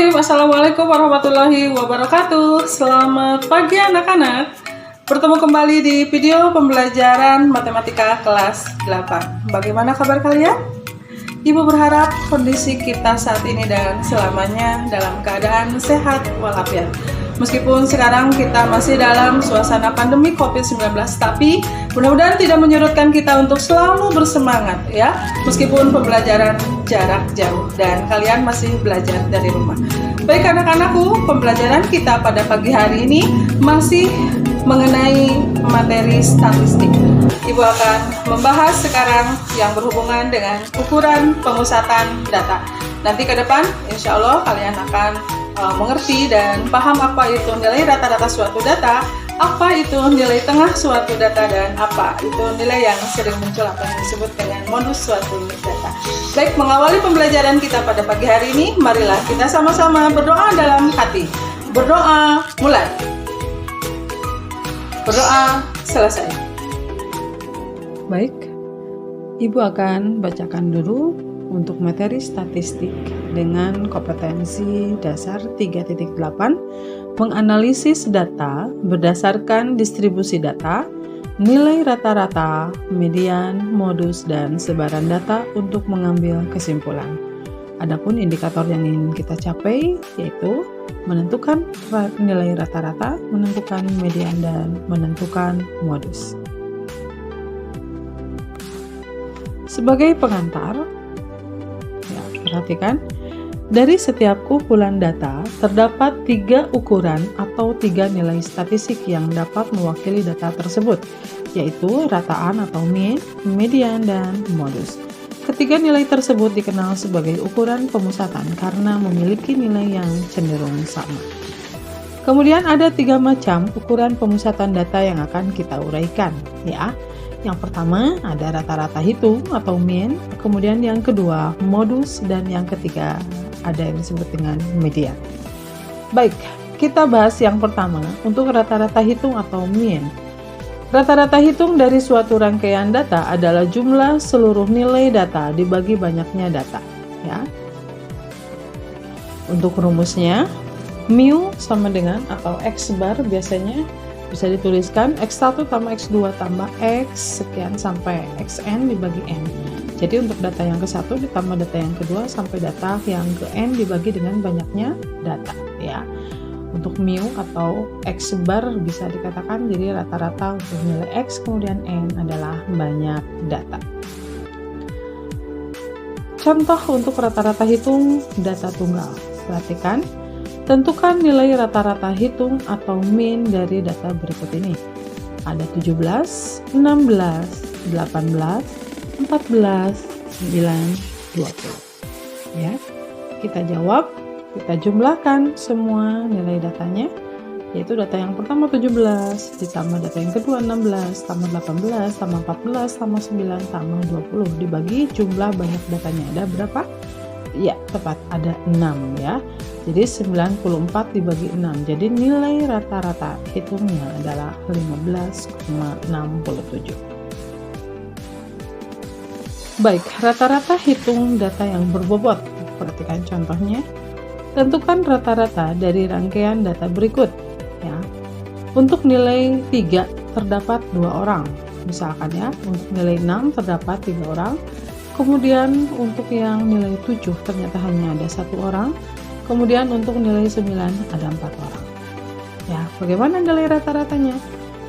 Bismillahirrahmanirrahim. Assalamualaikum warahmatullahi wabarakatuh. Selamat pagi anak-anak. Bertemu kembali di video pembelajaran matematika kelas 8. Bagaimana kabar kalian? Ibu berharap kondisi kita saat ini dan selamanya dalam keadaan sehat walafiat. Meskipun sekarang kita masih dalam suasana pandemi COVID-19, tapi mudah-mudahan tidak menyurutkan kita untuk selalu bersemangat ya, meskipun pembelajaran jarak jauh dan kalian masih belajar dari rumah. Baik anak-anakku, pembelajaran kita pada pagi hari ini masih mengenai materi statistik. Ibu akan membahas sekarang yang berhubungan dengan ukuran pemusatan data. Nanti ke depan, insya Allah kalian akan mengerti dan paham apa itu nilai rata-rata suatu data, apa itu nilai tengah suatu data, dan apa itu nilai yang sering muncul atau yang disebut dengan modus suatu data. Baik, mengawali pembelajaran kita pada pagi hari ini, marilah kita sama-sama berdoa dalam hati. Berdoa mulai. Berdoa selesai. Baik, Ibu akan bacakan dulu untuk materi statistik dengan kompetensi dasar 3.8, menganalisis data berdasarkan distribusi data, nilai rata-rata, median, modus, dan sebaran data untuk mengambil kesimpulan. Adapun indikator yang ingin kita capai yaitu menentukan nilai rata-rata, menentukan median, dan menentukan modus. Sebagai pengantar, perhatikan, dari setiap kumpulan data terdapat 3 ukuran atau 3 nilai statistik yang dapat mewakili data tersebut, yaitu rataan atau mean, median, dan modus. Ketiga nilai tersebut dikenal sebagai ukuran pemusatan karena memiliki nilai yang cenderung sama. Kemudian ada 3 macam ukuran pemusatan data yang akan kita uraikan, ya. Yang pertama ada rata-rata hitung atau mean, kemudian yang kedua modus, dan yang ketiga ada yang disebut dengan median. Baik, kita bahas yang pertama untuk rata-rata hitung atau mean. Rata-rata hitung dari suatu rangkaian data adalah jumlah seluruh nilai data dibagi banyaknya data, ya. Untuk rumusnya, mu sama dengan atau x bar biasanya bisa dituliskan X1 tambah X2 tambah X sekian sampai Xn dibagi N. Jadi untuk data yang ke-1 ditambah data yang kedua sampai data yang ke N dibagi dengan banyaknya data, ya. Untuk mu atau X bar bisa dikatakan jadi rata-rata untuk nilai X kemudian N adalah banyak data. Contoh untuk rata-rata hitung data tunggal. Perhatikan. Tentukan nilai rata-rata hitung atau mean dari data berikut ini. Ada 17, 16, 18, 14, 9, 20. Ya. Kita jawab, kita jumlahkan semua nilai datanya, yaitu data yang pertama 17, ditambah data yang kedua 16, tambah 18, tambah 14, tambah 9, tambah 20. Dibagi jumlah banyak datanya ada berapa? Ya, tepat ada 6 ya. Jadi 94 dibagi 6. Jadi nilai rata-rata hitungnya adalah 15,67. Baik, rata-rata hitung data yang berbobot. Perhatikan contohnya. Tentukan rata-rata dari rangkaian data berikut, ya. Untuk nilai 3 terdapat 2 orang. Misalkan ya, untuk nilai 6 terdapat 3 orang. Kemudian untuk yang nilai 7 ternyata hanya ada 1 orang. Kemudian untuk nilai 9 ada 4 orang. Ya, bagaimana nilai rata-ratanya?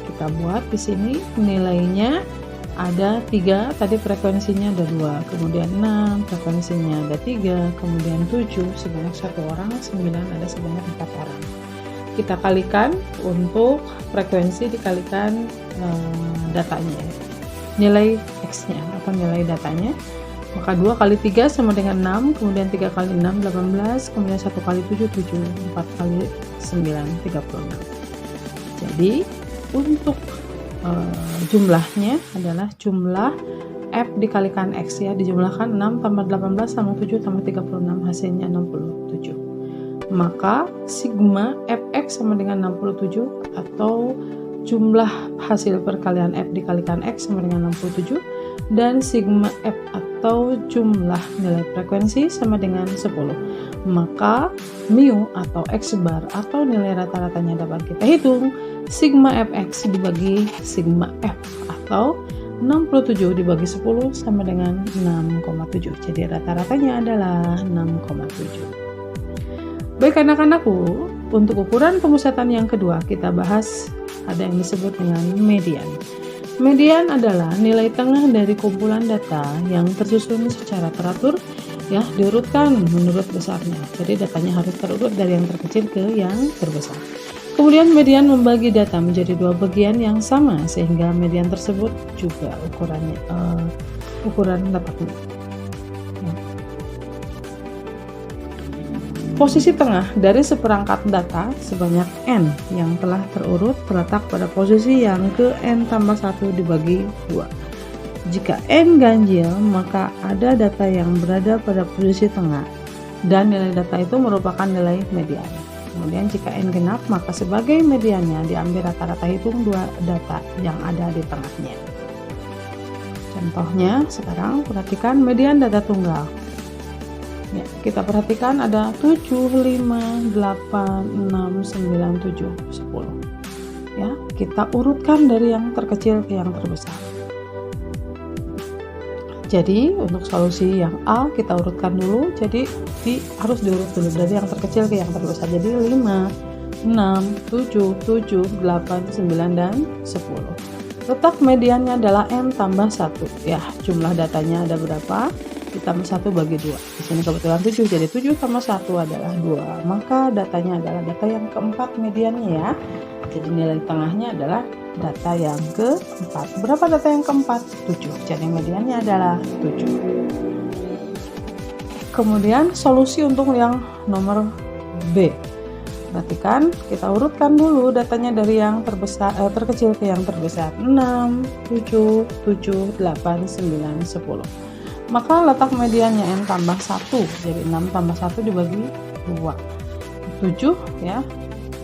Kita buat di sini nilainya ada 3, tadi frekuensinya ada 2, kemudian 6, frekuensinya ada 3, kemudian 7 sebanyak 1 orang, 9 ada sebanyak 4 orang. Kita kalikan untuk frekuensi dikalikan datanya. Nilai X-nya atau nilai datanya. Maka 2 kali 3 sama dengan 6, kemudian 3 kali 6, 18, kemudian 1 kali 7, 7, 4 kali 9, 36. Jadi, untuk jumlahnya adalah jumlah F dikalikan X ya, dijumlahkan 6 tambah 18 tambah 7 tambah 36, hasilnya 67. Maka, sigma Fx sama dengan 67 atau jumlah hasil perkalian F dikalikan X sama dengan 67, dan sigma F atau jumlah nilai frekuensi sama dengan 10. maka mu atau X bar atau nilai rata-ratanya dapat kita hitung sigma fx dibagi sigma f atau 67 dibagi 10 sama dengan 6,7. Jadi rata-ratanya adalah 6,7. Baik anak-anakku, untuk ukuran pemusatan yang kedua kita bahas ada yang disebut dengan median. Median adalah nilai tengah dari kumpulan data yang tersusun secara teratur, ya, diurutkan menurut besarnya. Jadi datanya harus terurut dari yang terkecil ke yang terbesar. Kemudian median membagi data menjadi dua bagian yang sama sehingga median tersebut juga ukuran letaknya. Ya. Posisi tengah dari seperangkat data sebanyak n yang telah terurut terletak pada posisi yang ke n tambah 1 dibagi 2. Jika n ganjil, maka ada data yang berada pada posisi tengah dan nilai data itu merupakan nilai median. Kemudian jika n genap, maka sebagai mediannya diambil rata-rata hitung dua data yang ada di tengahnya. Contohnya sekarang perhatikan median data tunggal. Ya, kita perhatikan ada 7, 5, 8, 6, 9, 7, 10. Ya, kita urutkan dari yang terkecil ke yang terbesar. Jadi untuk solusi yang A kita urutkan dulu, jadi harus diurut dulu dari yang terkecil ke yang terbesar. Jadi 5, 6, 7, 7, 8, 9, dan 10. Letak mediannya adalah n tambah 1. Ya, jumlah datanya ada berapa? Ditambah 1 bagi 2. Di sini kebetulan 7, jadi 7 tambah 1 adalah 2. Maka datanya adalah data yang keempat mediannya ya. Jadi nilai tengahnya adalah data yang keempat. Berapa data yang keempat? 7. Jadi mediannya adalah 7. Kemudian solusi untuk yang nomor B. Perhatikan, kita urutkan dulu datanya dari yang terkecil ke yang terbesar. 6, 7, 7, 8, 9, 10. Maka letak mediannya n tambah 1. Jadi 6 tambah 1 dibagi 2. 7 ya.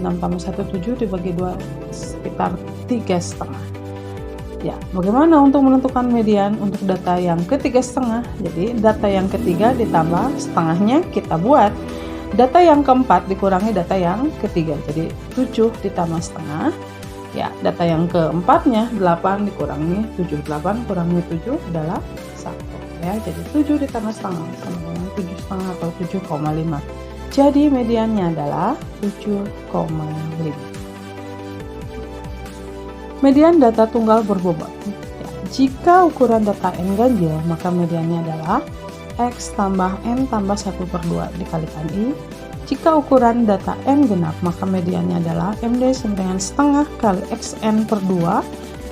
6 tambah 1, 7 dibagi 2 sekitar 3,5. Ya, bagaimana untuk menentukan median untuk data yang ke-3,5? Jadi data yang ketiga ditambah setengahnya kita buat. Data yang keempat dikurangi data yang ketiga. Jadi 7 ditambah setengah. Ya, data yang keempatnya 8 dikurangi 7. 8 kurangi 7 adalah 1. Ya, jadi 7 ditambah setengah sama dengan 7,5 atau 7,5. Jadi mediannya adalah 7,5. Median data tunggal berbobot. Ya, jika ukuran data n ganjil, maka mediannya adalah x tambah n tambah 1/2 dikalikan i. Jika ukuran data n genap, maka mediannya adalah md sama dengan setengah kali xn/2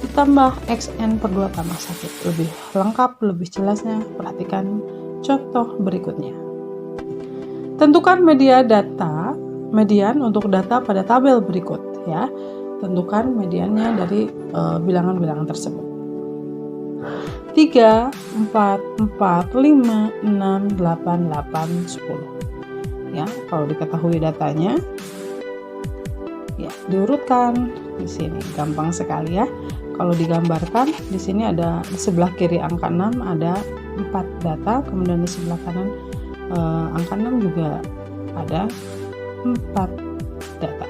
ditambah xn/2 tambah 1. Lebih lengkap, lebih jelasnya, perhatikan contoh berikutnya. Tentukan median untuk data pada tabel berikut ya. Tentukan mediannya dari bilangan-bilangan tersebut. 3, 4, 4, 5, 6, 8, 8, 10. Ya, kalau diketahui datanya ya diurutkan di sini. Gampang sekali ya. Kalau digambarkan di sini ada di sebelah kiri angka 6 ada 4 data, kemudian di sebelah kanan angka 6 juga ada 4 data.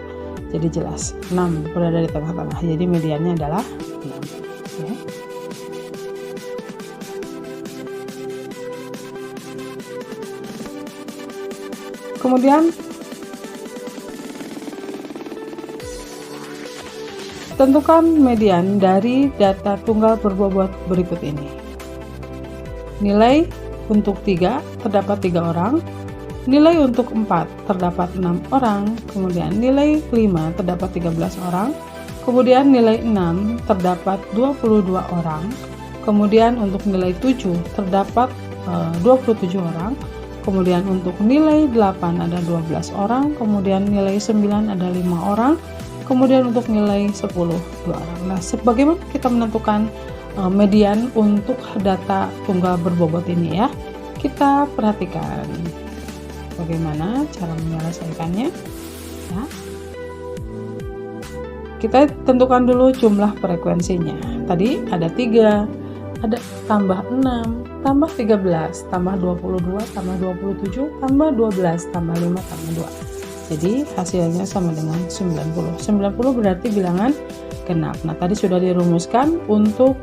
Jadi jelas 6 berada di tengah-tengah. Jadi mediannya adalah 6 ya. Kemudian tentukan median dari data tunggal berbobot berikut ini. Nilai untuk 3 terdapat 3 orang, nilai untuk 4 terdapat 6 orang, kemudian nilai 5 terdapat 13 orang, kemudian nilai 6 terdapat 22 orang, kemudian untuk nilai 7 terdapat 27 orang, kemudian untuk nilai 8 ada 12 orang, kemudian nilai 9 ada 5 orang, kemudian untuk nilai 10 2 orang. Nah, bagaimana kita menentukan median untuk data tunggal berbobot ini ya? Kita perhatikan bagaimana cara menyelesaikannya ya. Kita tentukan dulu jumlah frekuensinya. Tadi ada 3, ada tambah 6, tambah 13, tambah 22, tambah 27, tambah 12, tambah 5, tambah 2. Jadi hasilnya sama dengan 90. 90 berarti bilangan genap. Nah, tadi sudah dirumuskan untuk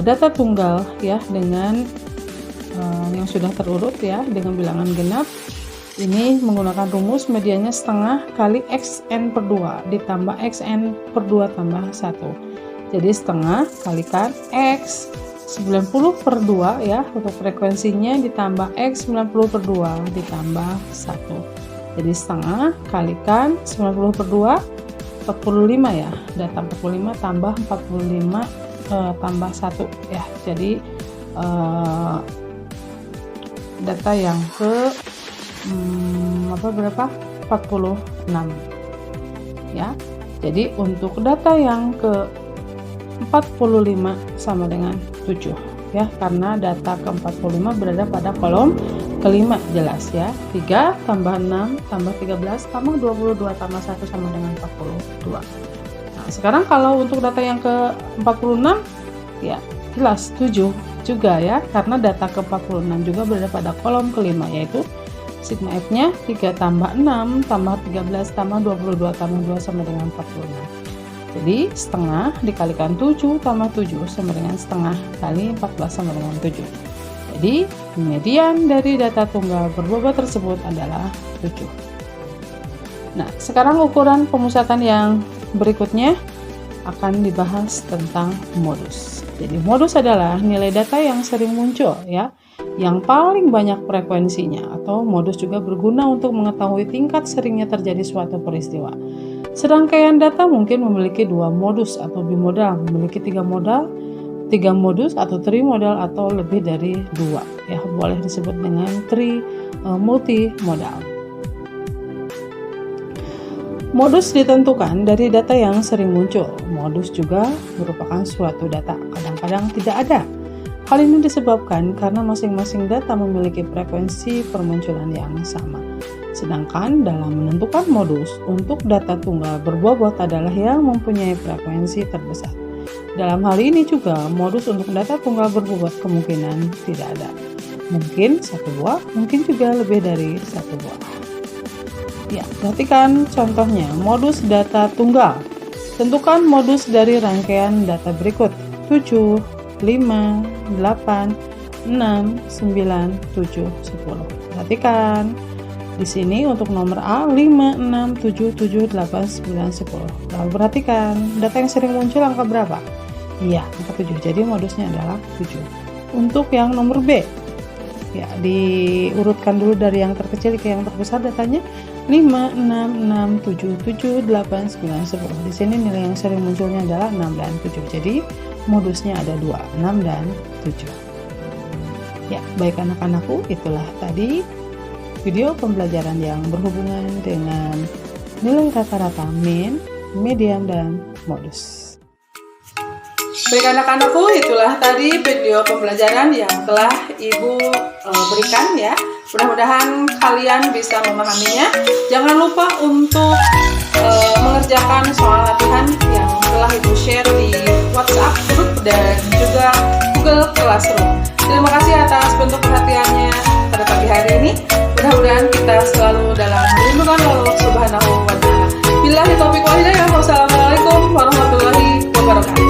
data tunggal ya, dengan yang sudah terurut ya dengan bilangan genap. Ini menggunakan rumus medianya setengah kali xn per 2 ditambah xn per 2 tambah 1. Jadi setengah kalikan x 90 per 2 ya untuk frekuensinya, ditambah x 90 per 2 ditambah 1. Jadi setengah kalikan 90 per 2 45 ya, data 45 tambah 45 tambah 1 ya. Jadi data yang ke berapa? 46 ya. Jadi untuk data yang ke 45 sama dengan 7 ya, karena data ke 45 berada pada kolom kelima, jelas ya. 3 tambah 6 tambah 13 tambah 22 tambah 1 sama dengan 42. Nah, sekarang kalau untuk data yang ke 46 ya jelas 7 juga ya, karena data ke 46 juga berada pada kolom kelima, yaitu sigma F nya 3 tambah 6 tambah 13 tambah 22 tambah 2 sama dengan 46. Jadi setengah dikalikan 7 tambah 7 sama dengan setengah kali 14 sama dengan 7. Jadi median dari data tunggal berbobot tersebut adalah 7. Nah, sekarang ukuran pemusatan yang berikutnya akan dibahas tentang modus. Jadi modus adalah nilai data yang sering muncul ya, yang paling banyak frekuensinya, atau modus juga berguna untuk mengetahui tingkat seringnya terjadi suatu peristiwa. Serangkaian data mungkin memiliki 2 modus atau bimodal, memiliki 3 modus atau trimodal, atau lebih dari 2 ya, boleh disebut dengan multimodal. Modus ditentukan dari data yang sering muncul. Modus juga merupakan suatu data, kadang-kadang tidak ada. Hal ini disebabkan karena masing-masing data memiliki frekuensi permunculan yang sama. Sedangkan dalam menentukan modus untuk data tunggal berbobot adalah yang mempunyai frekuensi terbesar. Dalam hal ini juga modus untuk data tunggal berbobot kemungkinan tidak ada. Mungkin 1 buah, mungkin juga lebih dari 1 buah. Ya, perhatikan contohnya modus data tunggal. Tentukan modus dari rangkaian data berikut: 7, 5, 8, 6, 9, 7, 10. Perhatikan. Di sini untuk nomor A 5, 6, 7, 7, 8, 9, 10. Lalu perhatikan data yang sering muncul angka berapa? Iya, angka 7. Jadi modusnya adalah 7. Untuk yang nomor B, ya diurutkan dulu dari yang terkecil ke yang terbesar datanya. 5, 6, 6, 7, 7, 8, 9, 10. Di sini nilai yang sering munculnya adalah 6 dan 7. Jadi modusnya ada 2, 6 dan 7. Ya, baik anak-anakku, itulah tadi video pembelajaran yang berhubungan dengan nilai rata-rata, min, median, dan modus. Baik anak-anakku, itulah tadi video pembelajaran yang telah Ibu berikan ya. Mudah-mudahan kalian bisa memahaminya. Jangan lupa untuk mengerjakan soal latihan yang telah Ibu share di WhatsApp group dan juga Google Classroom. Terima kasih atas bentuk perhatiannya pada pagi hari ini. Mudah-mudahan kita selalu dalam lindungan Allah Subhanahu wa Ta'ala. Billahi taufiq wal hidayah. Wassalamualaikum warahmatullahi wabarakatuh.